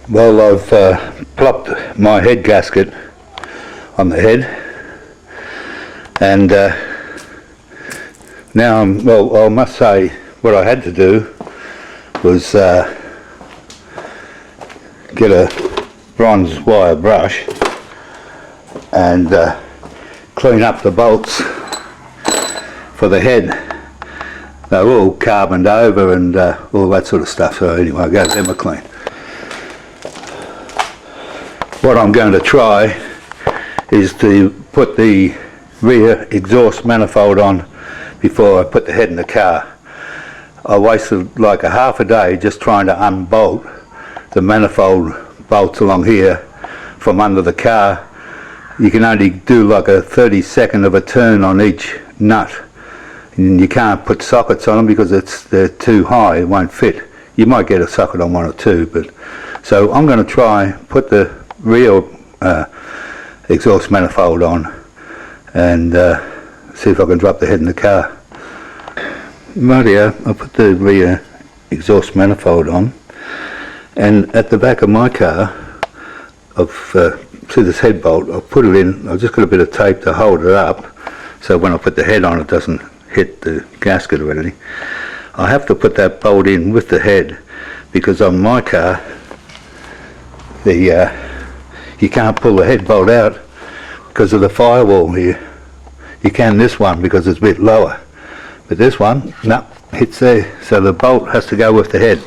Well, I've plopped my head gasket on the head, and now I must say what I had to do was get a bronze wire brush and clean up the bolts for the head. They're all carboned over and all that sort of stuff, so anyway, I gave them a clean. What I'm going to try is to put the rear exhaust manifold on before I put the head in the car. I wasted like a half a day just trying to unbolt the manifold bolts along here from under the car. You can only do like a 32nd of a turn on each nut, and you can't put sockets on them because they're too high, it won't fit. You might get a socket on one or two, but so I'm going to try put the rear exhaust manifold on and see if I can drop the head in the car. Rightio, I put the rear exhaust manifold on, and at the back of my car I've see this head bolt, I've put it in, I've just got a bit of tape to hold it up so when I put the head on it doesn't hit the gasket or anything. I have to put that bolt in with the head because on my car you can't pull the head bolt out because of the firewall here. You can this one because it's a bit lower, but this one, no, hits there, so the bolt has to go with the head.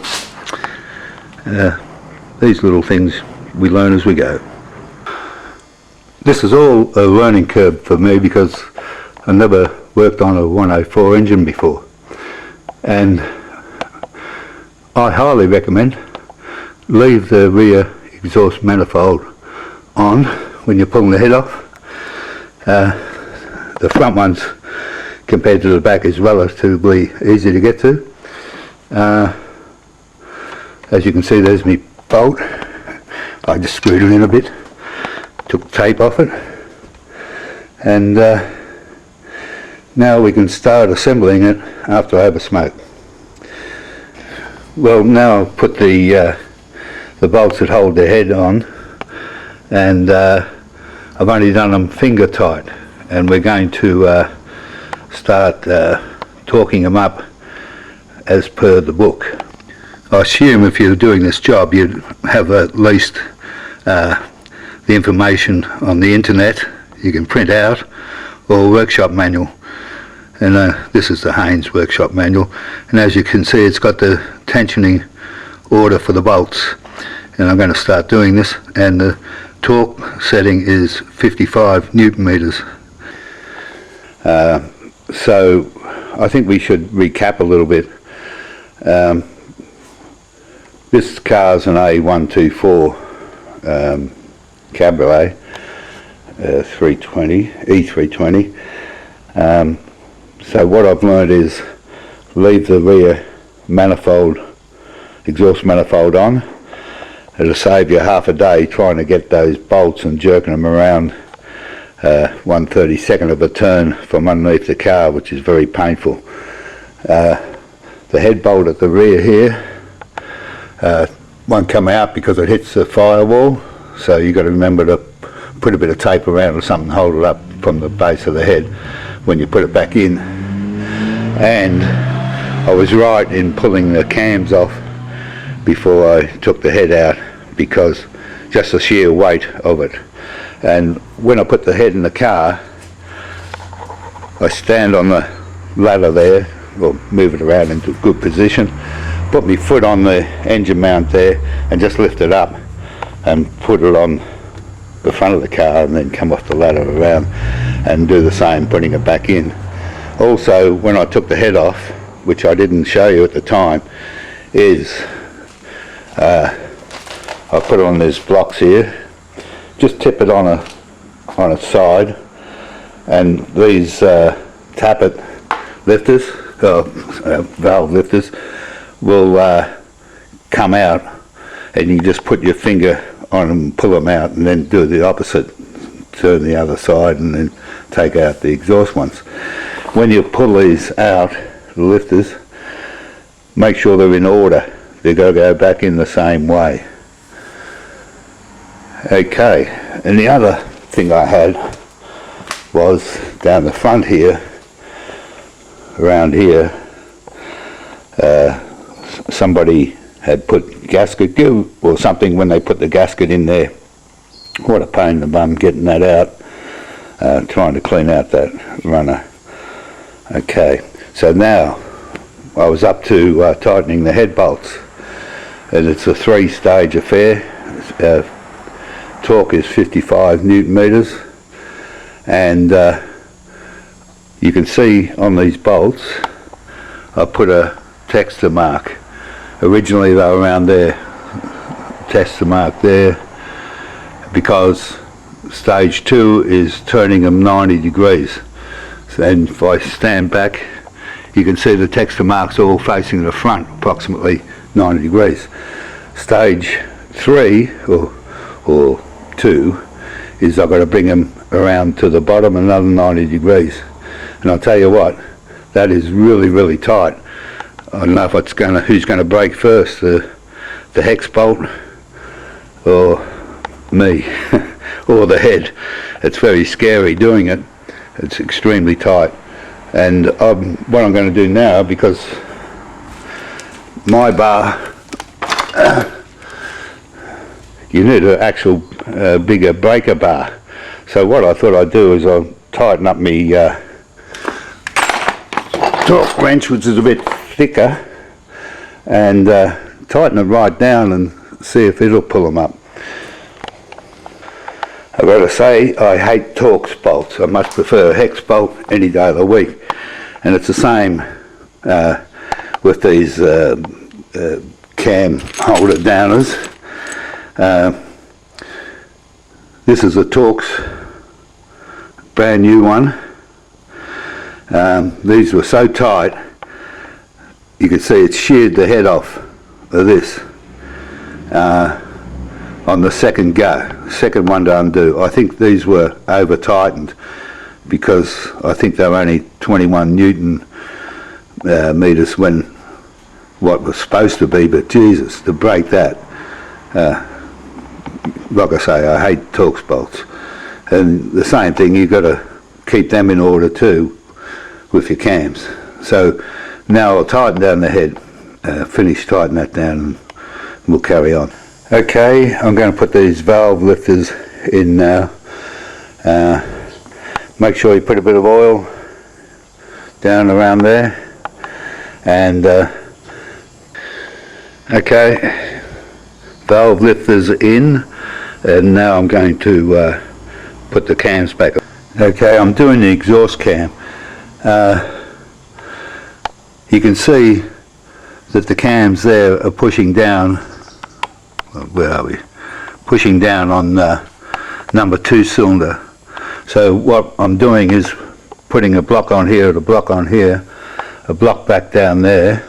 These little things we learn as we go. This is all a learning curve for me because I never worked on a 104 engine before, and I highly recommend leave the rear exhaust manifold on when you're pulling the head off. The front ones compared to the back is relatively easy to get to. As you can see, there's my bolt. I just screwed it in a bit, took tape off it, and now we can start assembling it after I have a smoke. Well, now I've put the bolts that hold the head on, and I've only done them finger tight, and we're going to start torquing them up as per the book. I assume if you're doing this job you'd have at least the information on the internet you can print out, or a workshop manual, and this is the Haynes workshop manual, and as you can see it's got the tensioning order for the bolts, and I'm going to start doing this, and the torque setting is 55 Newton meters. So I think we should recap a little bit. This car's an E124 Cabriolet 320, E320. So what I've learned is leave the rear manifold, exhaust manifold on. It'll save you half a day trying to get those bolts and jerking them around 1/32 of a turn from underneath the car, which is very painful. The head bolt at the rear here won't come out because it hits the firewall, so you've got to remember to put a bit of tape around or something, hold it up from the base of the head when you put it back in. And I was right in pulling the cams off before I took the head out because just the sheer weight of it. And when I put the head in the car, I stand on the ladder there, or move it around into a good position, put my foot on the engine mount there and just lift it up and put it on the front of the car, and then come off the ladder around and do the same, putting it back in. Also, when I took the head off, which I didn't show you at the time, is I put on these blocks here, just tip it on a side, and these tappet lifters, valve lifters, will come out, and you just put your finger on them and pull them out, and then do the opposite, turn the other side and then take out the exhaust ones. When you pull these out, the lifters, make sure they're in order. They've got to go back in the same way. Okay, and the other thing I had was down the front here, around here, somebody had put gasket glue or something when they put the gasket in there. What a pain in the bum getting that out, trying to clean out that runner. Okay, so now I was up to tightening the head bolts, and it's a 3-stage affair. Torque is 55 Newton meters, and you can see on these bolts I put a texture mark. Originally they were around there, texture mark there, because stage 2 is turning them 90 degrees. And if I stand back, you can see the texture marks all facing the front, approximately 90 degrees. Stage 3 or 2 is I've got to bring them around to the bottom another 90 degrees. And I'll tell you what, that is really tight. I don't know if it's who's going to break first, the hex bolt or me or the head. It's very scary doing it. It's extremely tight. And what I'm going to do now, because my bar, you need an actual bigger breaker bar. So what I thought I'd do is I'll tighten up my torque wrench, which is a bit thicker, and tighten it right down and see if it'll pull them up. I've got to say, I hate Torx bolts. I much prefer a hex bolt any day of the week. And it's the same with these cam holder downers. This is a Torx brand new one. These were so tight, you can see it sheared the head off of this on the second one to undo. I think these were over tightened because I think they were only 21 Newton meters when what was supposed to be, but Jesus, to break that, like I say, I hate Torx bolts. And the same thing, you've got to keep them in order too with your cams. So now I'll tighten down the head, finish tightening that down, and we'll carry on. Okay, I'm going to put these valve lifters in now. Make sure you put a bit of oil down around there, and okay, valve lifters in, and now I'm going to put the cams back. Okay, I'm doing the exhaust cam. You can see that the cams there are pushing down. Where are we? Pushing down on number 2 cylinder. So what I'm doing is putting a block on here, a block on here, a block back down there,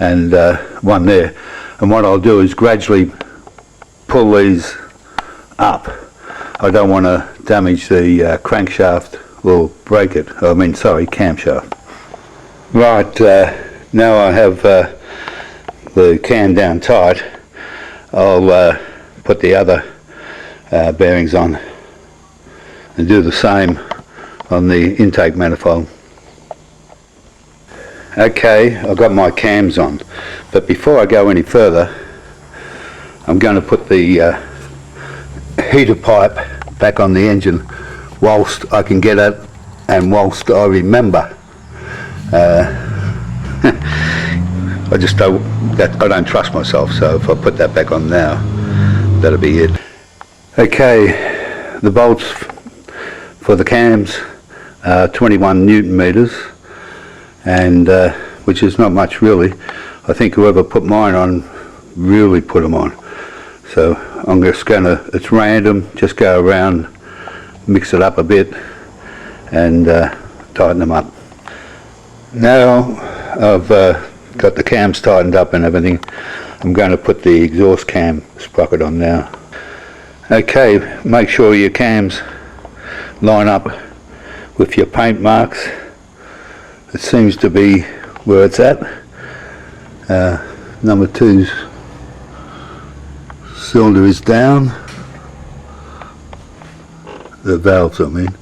and one there. And what I'll do is gradually pull these up. I don't want to damage the crankshaft or break it. I mean, sorry, camshaft. Right, now I have the cam down tight. I'll put the other bearings on and do the same on the intake manifold. Okay, I've got my cams on, but before I go any further, I'm going to put the heater pipe back on the engine whilst I can get it and whilst I remember. I just don't trust myself, so if I put that back on now, that'll be it. Okay, the bolts for the cams are 21 Newton meters, and which is not much really. I think whoever put mine on really put them on. So I'm just gonna, it's random, just go around, mix it up a bit, and tighten them up. Now I've got the cams tightened up and everything, I'm going to put the exhaust cam sprocket on now. Okay, make sure your cams line up with your paint marks. It seems to be where it's at. Number 2's cylinder is down. the valves I mean.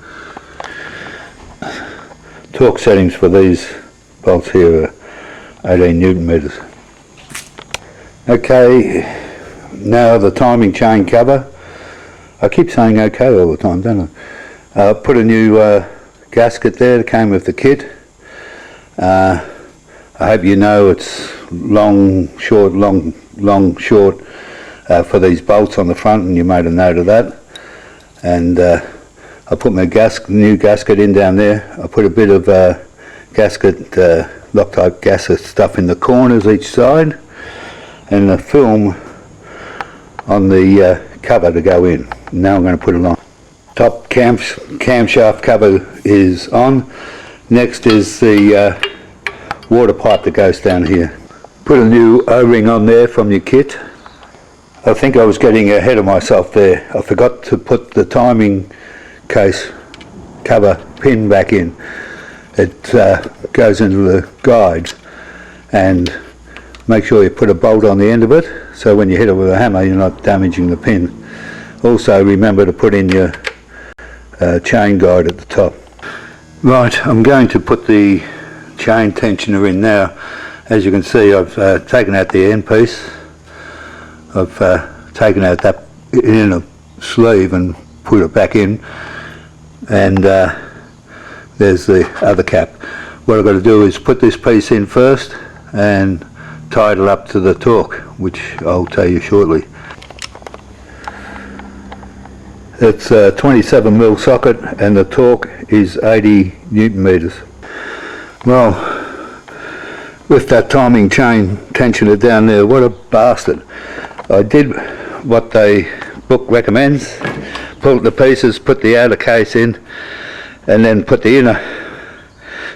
Torque settings for these bolts here are 18 Newton meters. Okay, now the timing chain cover. I keep saying okay all the time, don't I? Put a new gasket there that came with the kit. I hope you know it's long, short, short for these bolts on the front, and you made a note of that. And I put my new gasket in down there. I put a bit of gasket, Loctite gasket stuff in the corners each side, and the film on the cover to go in. Now I'm going to put it on. Top camshaft cover is on. Next is the water pipe that goes down here. Put a new O-ring on there from your kit. I think I was getting ahead of myself there. I forgot to put the timing case cover pin back in. It goes into the guides, and make sure you put a bolt on the end of it so when you hit it with a hammer you're not damaging the pin. Also remember to put in your chain guide at the top. Right, I'm going to put the chain tensioner in now. As you can see, I've taken out the end piece. I've taken out that inner sleeve and put it back in, and there's the other cap. What I've got to do is put this piece in first and tie it up to the torque, which I'll tell you shortly. It's a 27mm socket and the torque is 80 Newton meters. Well, with that timing chain tensioner down there, what a bastard. I did what the book recommends, pulled the pieces, put the outer case in, and then put the inner.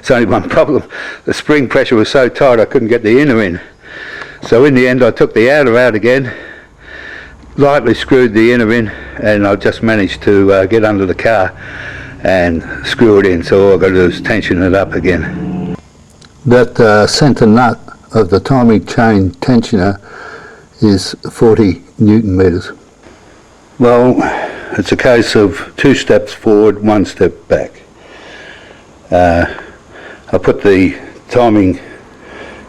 It's only one problem, the spring pressure was so tight I couldn't get the inner in. So in the end I took the outer out again, lightly screwed the inner in, and I just managed to get under the car and screw it in, so all I've got to do is tension it up again. That centre nut of the timing chain tensioner is 40 Newton meters. Well, it's a case of 2 steps forward, 1 step back. I put the timing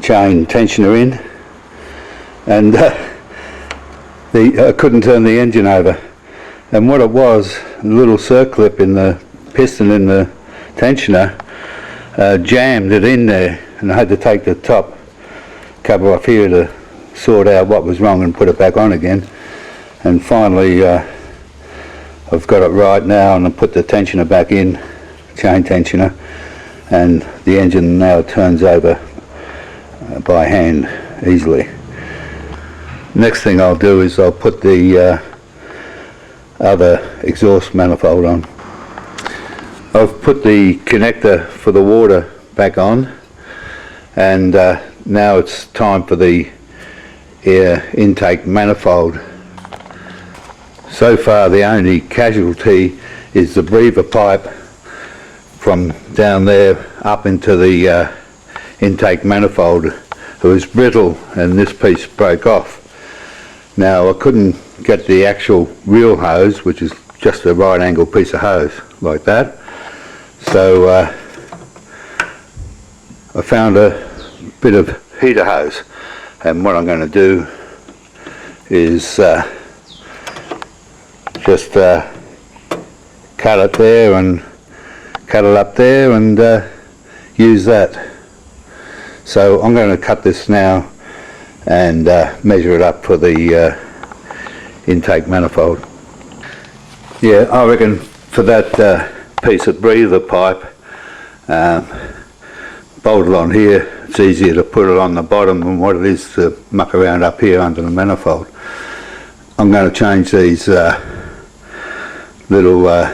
chain tensioner in, and I couldn't turn the engine over, and what it was, a little circlip in the piston in the tensioner jammed it in there, and I had to take the top cover off here to sort out what was wrong and put it back on again. And finally I've got it right now, and I put the tensioner back in, chain tensioner, and the engine now turns over by hand easily. Next thing I'll do is I'll put the other exhaust manifold on. I've put the connector for the water back on, and now it's time for the air intake manifold. So far the only casualty is the breather pipe from down there up into the intake manifold. It was brittle and this piece broke off. Now I couldn't get the actual real hose, which is just a right angle piece of hose like that, so I found a bit of heater hose, and what I'm going to do is just cut it there and cut it up there and use that. So I'm going to cut this now and measure it up for the intake manifold. Yeah, I reckon for that piece of breather pipe bolted on here, it's easier to put it on the bottom than what it is to muck around up here under the manifold. I'm going to change these little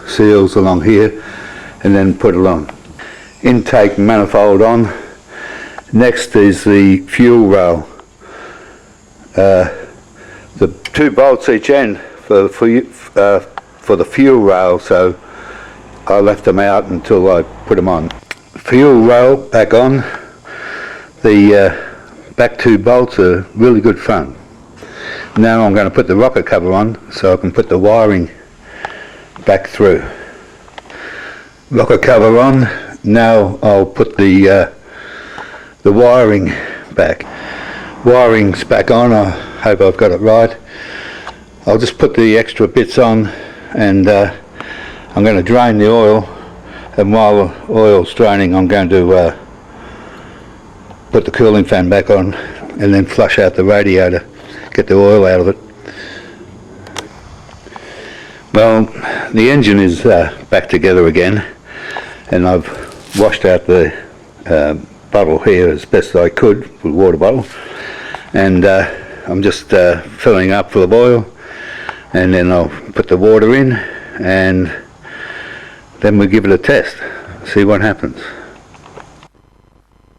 seals along here and then put it on. Intake manifold on. Next is the fuel rail. The 2 bolts each end for the fuel rail, so I left them out until I put them on. Fuel rail back on. The back 2 bolts are really good fun. Now I'm going to put the rocker cover on so I can put the wiring back through. Rocker cover on. Now I'll put the wiring back. Wiring's back on. I hope I've got it right. I'll just put the extra bits on, and I'm going to drain the oil, and while the oil's draining I'm going to put the cooling fan back on and then flush out the radiator, get the oil out of it. Well, the engine is back together again, and I've washed out the bottle here as best I could with a water bottle, and I'm just filling up full of oil, and then I'll put the water in, and then we'll give it a test, see what happens.